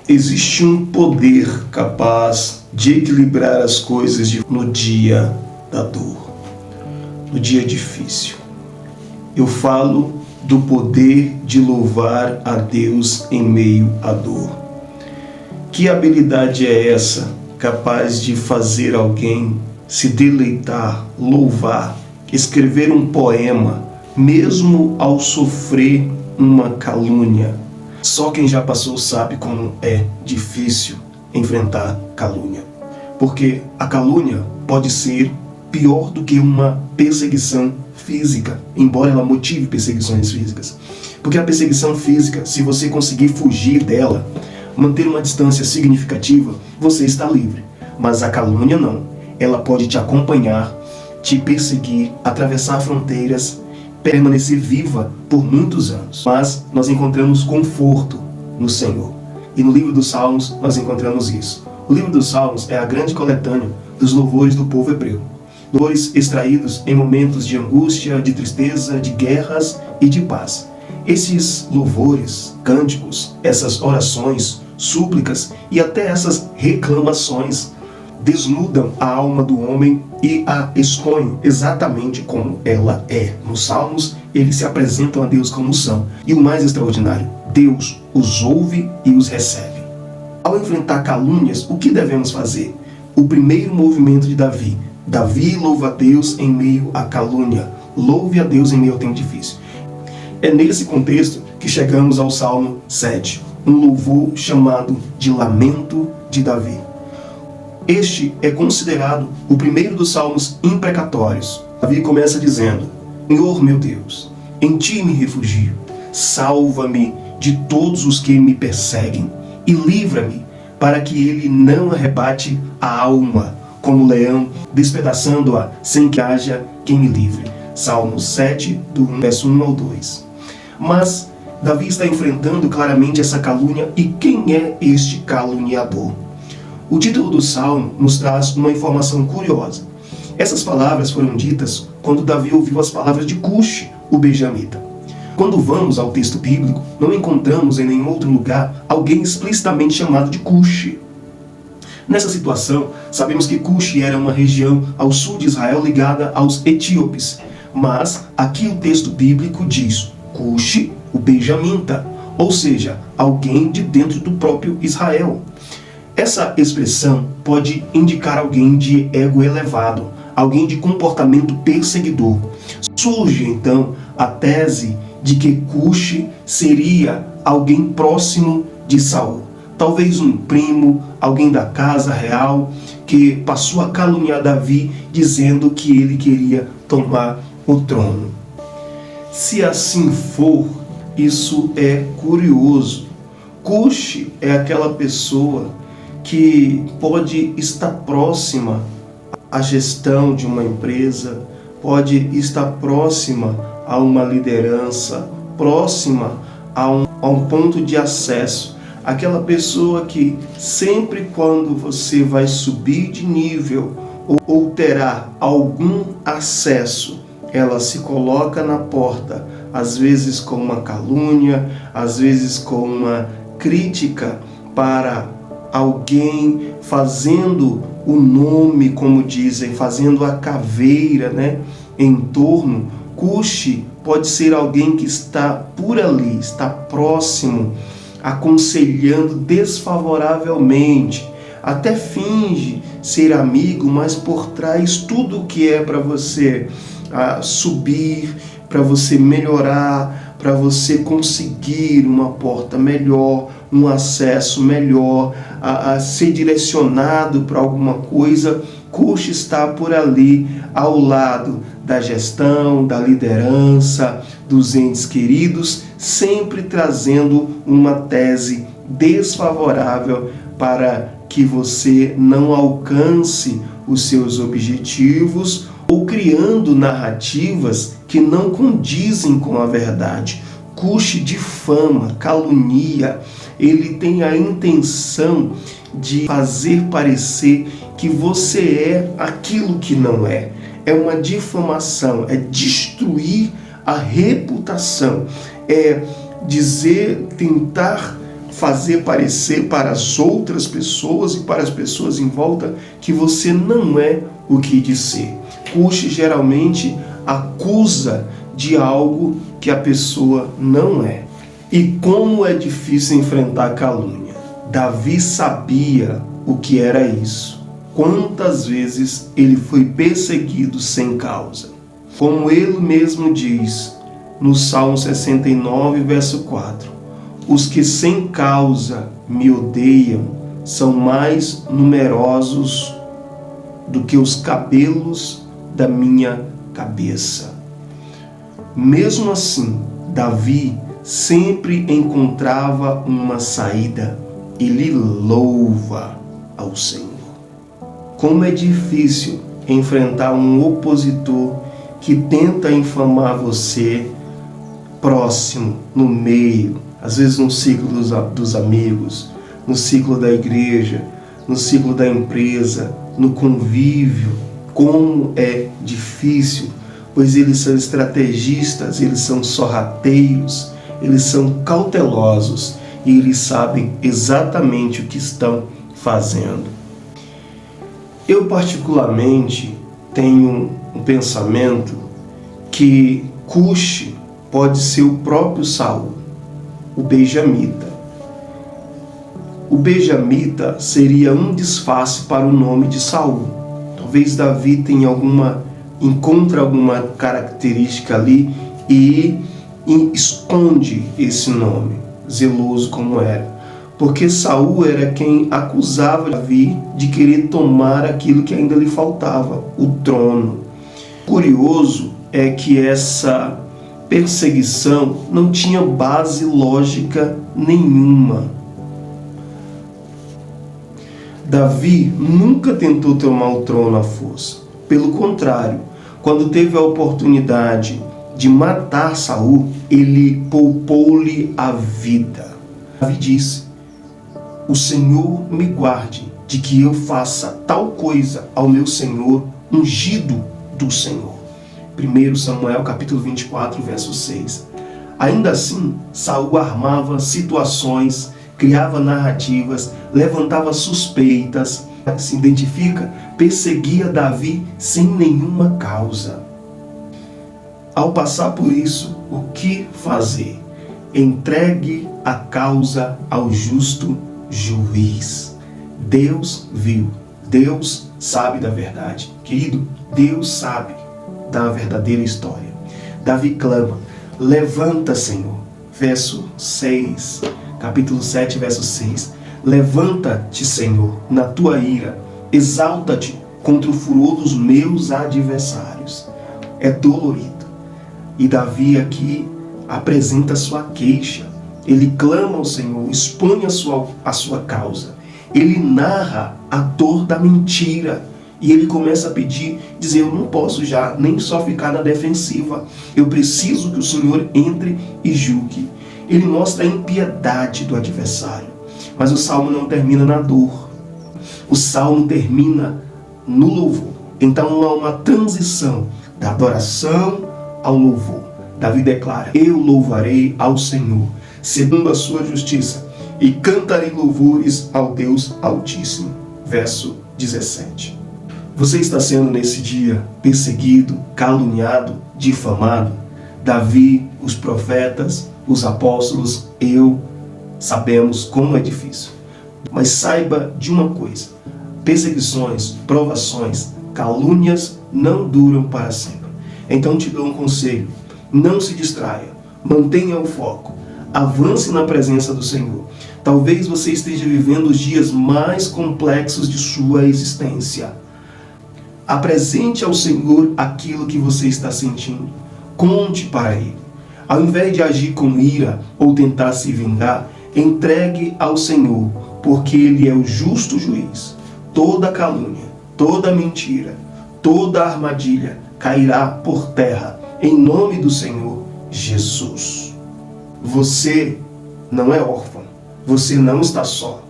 Existe um poder capaz de equilibrar as coisas no dia da dor, no dia difícil. Eu falo do poder de louvar a Deus em meio à dor. Que habilidade é essa capaz de fazer alguém se deleitar, louvar, escrever um poema, mesmo ao sofrer uma calúnia? Só quem já passou sabe como é difícil enfrentar calúnia. Porque a calúnia pode ser pior do que uma perseguição física, embora ela motive perseguições físicas. Porque a perseguição física, se você conseguir fugir dela, manter uma distância significativa, você está livre. Mas a calúnia não. Ela pode te acompanhar, te perseguir, atravessar fronteiras, permanecer viva por muitos anos. Mas nós encontramos conforto no Senhor. E no livro dos Salmos nós encontramos isso. O livro dos Salmos é a grande coletânea dos louvores do povo hebreu. Louvores extraídos em momentos de angústia, de tristeza, de guerras e de paz. Esses louvores, cânticos, essas orações, súplicas e até essas reclamações desnudam a alma do homem e a expõem exatamente como ela é. Nos Salmos, eles se apresentam a Deus como são. E o mais extraordinário, Deus os ouve e os recebe. Ao enfrentar calúnias, o que devemos fazer? O primeiro movimento de Davi. Davi louva a Deus em meio à calúnia. Louve a Deus em meio ao tempo difícil. É nesse contexto que chegamos ao Salmo 7, um louvor chamado de Lamento de Davi. Este é considerado o primeiro dos salmos imprecatórios. Davi começa dizendo: Senhor meu Deus, em ti me refugio. Salva-me de todos os que me perseguem e livra-me para que ele não arrebate a alma como leão, despedaçando-a sem que haja quem me livre. Salmo 7, do verso 1 ao 2. Mas Davi está enfrentando claramente essa calúnia. E quem é este caluniador? O título do Salmo nos traz uma informação curiosa. Essas palavras foram ditas quando Davi ouviu as palavras de Cuxi, o benjamita. Quando vamos ao texto bíblico, não encontramos em nenhum outro lugar alguém explicitamente chamado de Cuxi. Nessa situação, sabemos que Cuxi era uma região ao sul de Israel ligada aos etíopes. Mas aqui o texto bíblico diz Cuxi, o benjamita, ou seja, alguém de dentro do próprio Israel. Essa expressão pode indicar alguém de ego elevado, alguém de comportamento perseguidor. Surge então a tese de que Cuxi seria alguém próximo de Saul. Talvez um primo, alguém da casa real, que passou a caluniar Davi dizendo que ele queria tomar o trono. Se assim for, isso é curioso. Cuxi é aquela pessoa que pode estar próxima à gestão de uma empresa, pode estar próxima a uma liderança, próxima a um ponto de acesso. Aquela pessoa que sempre quando você vai subir de nível ou terá algum acesso, ela se coloca na porta, às vezes com uma calúnia, às vezes com uma crítica para alguém, fazendo o nome, como dizem, fazendo a caveira, em torno. Cuxi pode ser alguém que está por ali, está próximo, aconselhando desfavoravelmente, até finge ser amigo, mas por trás tudo o que é para você subir, para você melhorar, para você conseguir uma porta melhor, um acesso melhor, a ser direcionado para alguma coisa. Cuxi está por ali, ao lado da gestão, da liderança, dos entes queridos, sempre trazendo uma tese desfavorável para que você não alcance os seus objetivos ou criando narrativas que não condizem com a verdade. Cuxi difama, calunia, ele tem a intenção de fazer parecer que você é aquilo que não é. É uma difamação, é destruir a reputação, é dizer, tentar fazer parecer para as outras pessoas e para as pessoas em volta que você não é o que diz ser. Cush geralmente acusa de algo que a pessoa não é. E como é difícil enfrentar a calúnia. Davi sabia o que era isso. Quantas vezes ele foi perseguido sem causa. Como ele mesmo diz no Salmo 69, verso 4. Os que sem causa me odeiam são mais numerosos do que os cabelos da minha cabeça. Mesmo assim, Davi sempre encontrava uma saída. Ele louva ao Senhor. Como é difícil enfrentar um opositor que tenta infamar você próximo, no meio, às vezes no ciclo dos amigos, no ciclo da igreja, no ciclo da empresa, no convívio. Como é difícil, pois eles são estrategistas, eles são sorrateiros, eles são cautelosos e eles sabem exatamente o que estão fazendo. Eu particularmente tenho um pensamento que Cush pode ser o próprio Saul, o benjamita. O benjamita seria um disfarce para o nome de Saul. Talvez Davi encontre alguma característica ali e esconde esse nome, zeloso como era. Porque Saul era quem acusava Davi de querer tomar aquilo que ainda lhe faltava, o trono. Curioso é que essa perseguição não tinha base lógica nenhuma. Davi nunca tentou tomar o trono à força. Pelo contrário, quando teve a oportunidade de matar Saul, ele poupou-lhe a vida. Davi disse: o Senhor me guarde de que eu faça tal coisa ao meu Senhor, ungido do Senhor. 1 Samuel capítulo 24, verso 6. Ainda assim, Saul armava situações, criava narrativas, levantava suspeitas, se identifica, perseguia Davi sem nenhuma causa. Ao passar por isso, o que fazer? Entregue a causa ao justo juiz. Deus viu, Deus sabe da verdade. Querido, Deus sabe da verdadeira história. Davi clama: levanta, Senhor. Verso 6, capítulo 7, verso 6. Levanta-te, Senhor, na tua ira. Exalta-te contra o furor dos meus adversários. É dolorido. E Davi aqui apresenta sua queixa. Ele clama ao Senhor, expõe a sua causa. Ele narra a dor da mentira. E ele começa a pedir, dizer: eu não posso já nem só ficar na defensiva. Eu preciso que o Senhor entre e julgue. Ele mostra a impiedade do adversário. Mas o salmo não termina na dor. O salmo termina no louvor. Então há uma transição da adoração ao louvor. Davi declara: eu louvarei ao Senhor, segundo a sua justiça, e cantarei louvores ao Deus Altíssimo. Verso 17. Você está sendo nesse dia perseguido, caluniado, difamado? Davi, os profetas, os apóstolos, sabemos como é difícil. Mas saiba de uma coisa: perseguições, provações, calúnias não duram para sempre. Então te dou um conselho: não se distraia, mantenha o foco, avance na presença do Senhor. Talvez você esteja vivendo os dias mais complexos de sua existência. Apresente ao Senhor aquilo que você está sentindo. Conte para Ele. Ao invés de agir com ira ou tentar se vingar, entregue ao Senhor, porque Ele é o justo juiz. Toda calúnia, toda mentira, toda armadilha cairá por terra, em nome do Senhor Jesus. Você não é órfão, você não está só.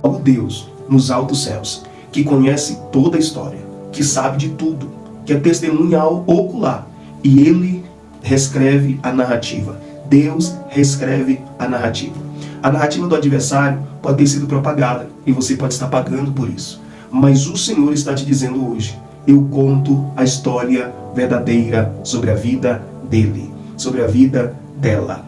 O Deus nos altos céus, que conhece toda a história, que sabe de tudo, que é testemunha ocular, e Ele reescreve a narrativa. Deus reescreve a narrativa. A narrativa do adversário pode ter sido propagada e você pode estar pagando por isso. Mas o Senhor está te dizendo hoje: eu conto a história verdadeira sobre a vida dele, sobre a vida dela.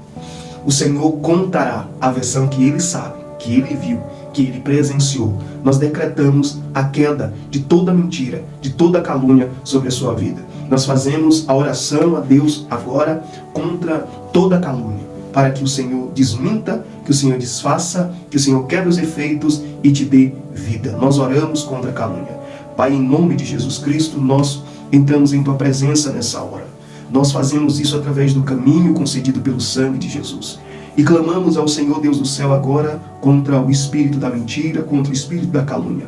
O Senhor contará a versão que ele sabe, que ele viu, que ele presenciou. Nós decretamos a queda de toda mentira, de toda calúnia sobre a sua vida. Nós fazemos a oração a Deus agora contra toda calúnia, para que o Senhor desminta, que o Senhor desfaça, que o Senhor quebre os efeitos e te dê vida. Nós oramos contra a calúnia. Pai, em nome de Jesus Cristo, nós entramos em tua presença nessa hora. Nós fazemos isso através do caminho concedido pelo sangue de Jesus. E clamamos ao Senhor Deus do céu agora contra o espírito da mentira, contra o espírito da calúnia.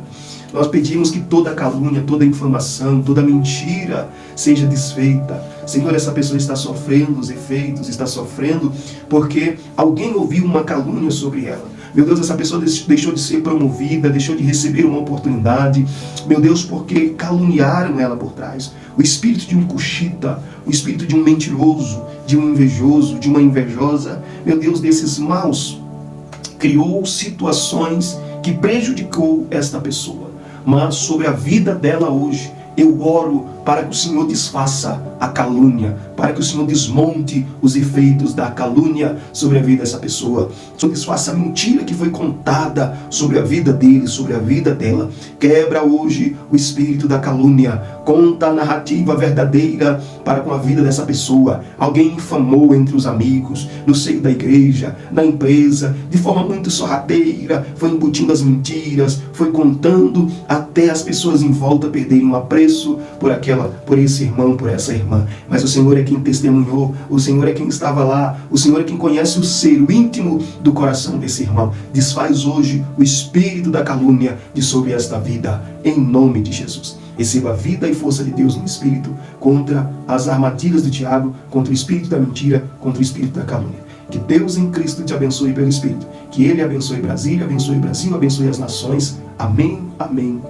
Nós pedimos que toda calúnia, toda infamação, toda mentira seja desfeita. Senhor, essa pessoa está sofrendo os efeitos, está sofrendo porque alguém ouviu uma calúnia sobre ela. Meu Deus, essa pessoa deixou de ser promovida, deixou de receber uma oportunidade. Meu Deus, porque caluniaram ela por trás. O espírito de um cuxita, o espírito de um mentiroso, de um invejoso, de uma invejosa, meu Deus, desses maus, criou situações que prejudicou esta pessoa. Mas sobre a vida dela hoje, eu oro para que o Senhor desfaça a calúnia, para que o Senhor desmonte os efeitos da calúnia sobre a vida dessa pessoa. O Senhor desfaça a mentira que foi contada sobre a vida dele, sobre a vida dela. Quebra hoje o espírito da calúnia. Conta a narrativa verdadeira para com a vida dessa pessoa. Alguém infamou entre os amigos, no seio da igreja, na empresa, de forma muito sorrateira, foi embutindo as mentiras, foi contando até as pessoas em volta perderem o apreço por esse irmão, por essa irmã. Mas o Senhor é quem testemunhou, o Senhor é quem estava lá, o Senhor é quem conhece o ser, o íntimo do coração desse irmão. Desfaz hoje o espírito da calúnia de sobre esta vida, em nome de Jesus. Receba a vida e força de Deus no espírito contra as armadilhas do diabo, contra o espírito da mentira, contra o espírito da calúnia. Que Deus em Cristo te abençoe pelo Espírito. Que Ele abençoe Brasília, abençoe o Brasil, abençoe as nações. Amém, amém